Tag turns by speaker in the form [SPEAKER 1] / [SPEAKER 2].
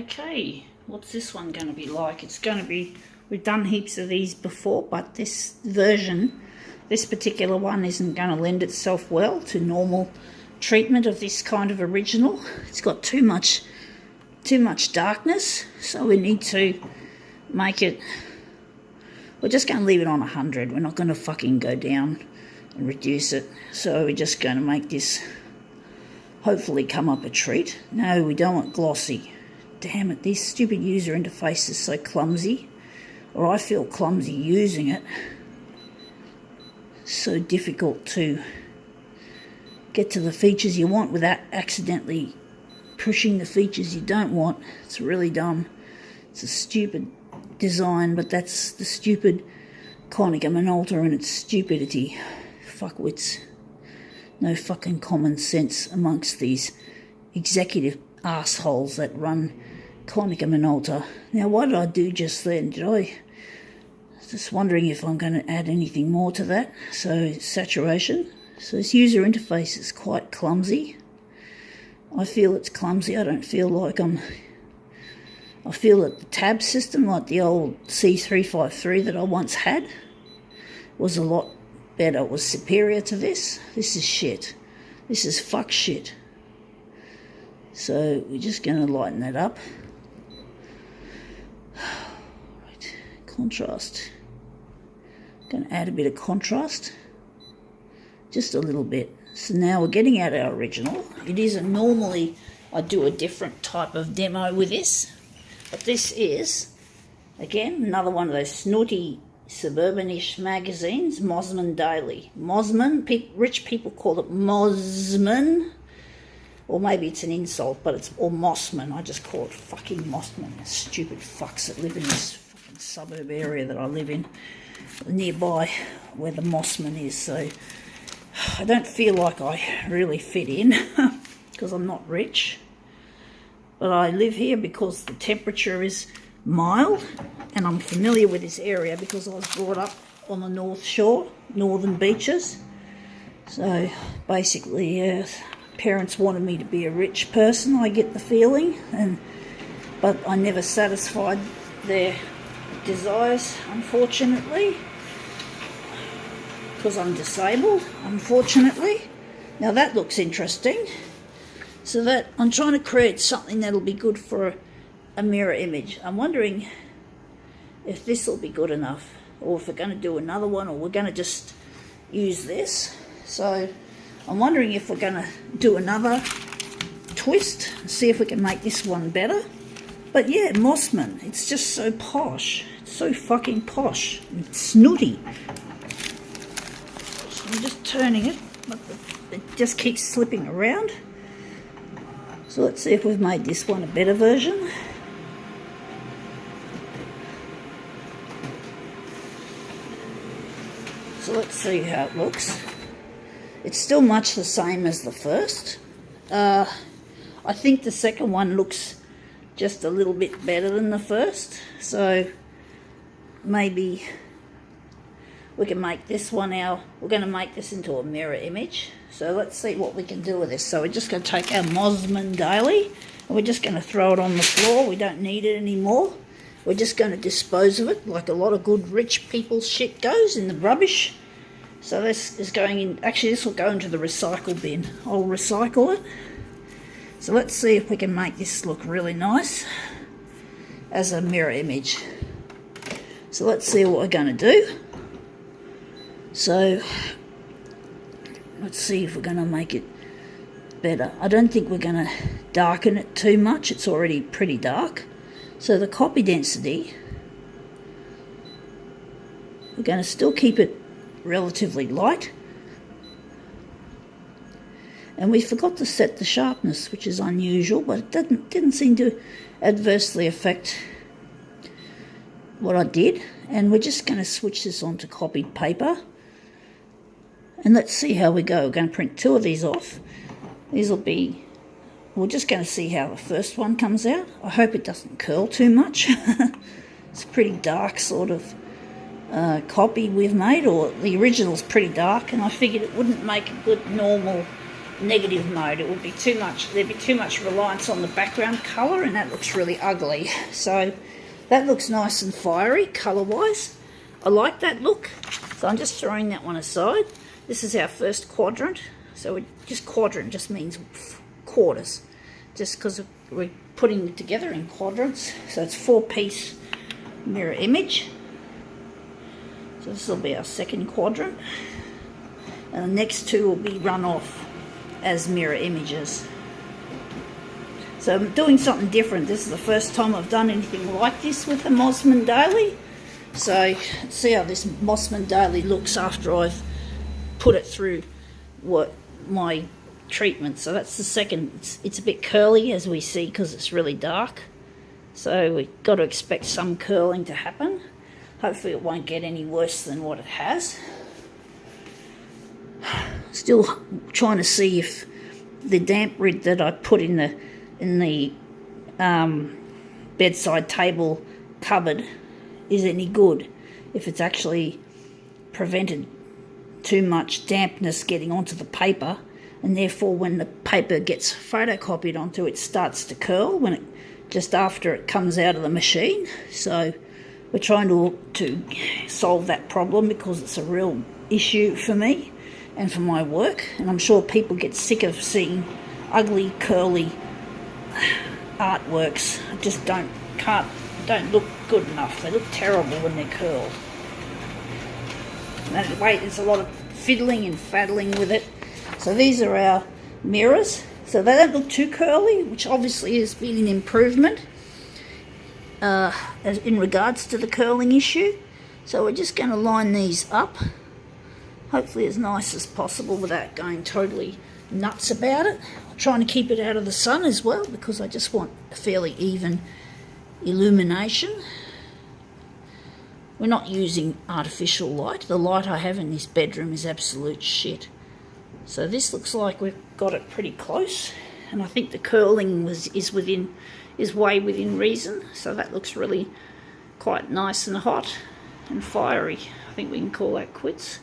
[SPEAKER 1] Okay, what's this one going to be like? It's going to be, we've done heaps of these before, but this version, this particular one isn't going to lend itself well to normal treatment of this kind of original. It's got too much darkness, so we need to make it, we're just going to leave it on 100. We're not going to fucking go down and reduce it. So we're just going to make this hopefully come up a treat. No, we don't want glossy. Damn it, this stupid user interface is so clumsy. Or I feel clumsy using it. So difficult to get to the features you want without accidentally pushing the features you don't want. It's really dumb. It's a stupid design, but that's the stupid Konica Minolta and its stupidity. Fuckwits. No fucking common sense amongst these executive assholes that run Konica Minolta. Now, what did I do just then? I was just wondering if I'm going to add anything more to that. So, saturation. So this user interface is quite clumsy. I feel it's clumsy. I don't feel like I feel that the tab system, like the old C353 that I once had, was a lot better. It was superior to this. This is shit. This is fuck shit. So we're just going to lighten that up. Right. Contrast. Going to add a bit of contrast. Just a little bit. So now we're getting out our original. It isn't normally, I do a different type of demo with this. But this is, again, another one of those snooty suburbanish magazines, Mosman Daily. Mosman, rich people call it Mosman. Or maybe it's an insult, but it's, or Mossman. I just call it fucking Mossman. Stupid fucks that live in this fucking suburb area that I live in, nearby where the Mossman is. So I don't feel like I really fit in because I'm not rich. But I live here because the temperature is mild and I'm familiar with this area because I was brought up on the North Shore, northern beaches. So basically, parents wanted me to be a rich person, I get the feeling, but I never satisfied their desires, unfortunately, because I'm disabled, unfortunately. Now that looks interesting. So that I'm trying to create something that'll be good for a mirror image. I'm wondering if this will be good enough, or if we're going to do another one, or we're going to just use this. So I'm wondering if we're going to do another twist, see if we can make this one better. But yeah, Mossman, it's just so posh. It's so fucking posh. It's snooty. So I'm just turning it, but it just keeps slipping around. So let's see if we've made this one a better version. So let's see how it looks. It's still much the same as the first. I think the second one looks just a little bit better than the first. So maybe we can make this one we're going to make this into a mirror image. So let's see what we can do with this. So we're just going to take our Mosman Daily and we're just going to throw it on the floor. We don't need it anymore. We're just going to dispose of it like a lot of good rich people's shit goes in the rubbish. So this is going in, actually this will go into the recycle bin. I'll recycle it. So let's see if we can make this look really nice as a mirror image. So let's see what we're going to do. So let's see if we're going to make it better. I don't think we're going to darken it too much. It's already pretty dark. So the copy density, we're going to still keep it relatively light. And we forgot to set the sharpness, which is unusual, but it didn't seem to adversely affect what I did. And we're just going to switch this onto copied paper. And let's see how we go. We're going to print 2 of these off. These will be, we're just going to see how the first one comes out. I hope it doesn't curl too much. It's a pretty dark sort of copy we've made, or the original's pretty dark, and I figured it wouldn't make a good normal negative mode. It would be too much, there'd be too much reliance on the background colour, and that looks really ugly. So that looks nice and fiery colour-wise. I like that look, so I'm just throwing that one aside. This is our first quadrant. So quadrant just means quarters, just because we're putting it together in quadrants. So it's 4-piece mirror image. So this will be our second quadrant. And the next two will be run off as mirror images. So I'm doing something different. This is the first time I've done anything like this with the Mossman Daily. So see how this Mossman Daily looks after I've put it through my treatment. So that's the second. It's a bit curly, as we see, because it's really dark. So we've got to expect some curling to happen. Hopefully it won't get any worse than what it has. Still trying to see if the damp rid that I put in the bedside table cupboard is any good, if it's actually prevented too much dampness getting onto the paper, and therefore when the paper gets photocopied onto it starts to curl just after it comes out of the machine. So we're trying to solve that problem, because it's a real issue for me and for my work, and I'm sure people get sick of seeing ugly curly artworks. Just don't look good enough. They look terrible when they're curled. And there's a lot of fiddling and faddling with it. So these are our mirrors. So they don't look too curly, which obviously has been an improvement as in regards to the curling issue. So we're just going to line these up, hopefully as nice as possible without going totally nuts about it. I'm trying to keep it out of the sun as well, because I just want a fairly even illumination. We're not using artificial light. The light I have in this bedroom is absolute shit. So this looks like we've got it pretty close, and I think the curling is way within reason. So that looks really quite nice and hot and fiery. I think we can call that quits.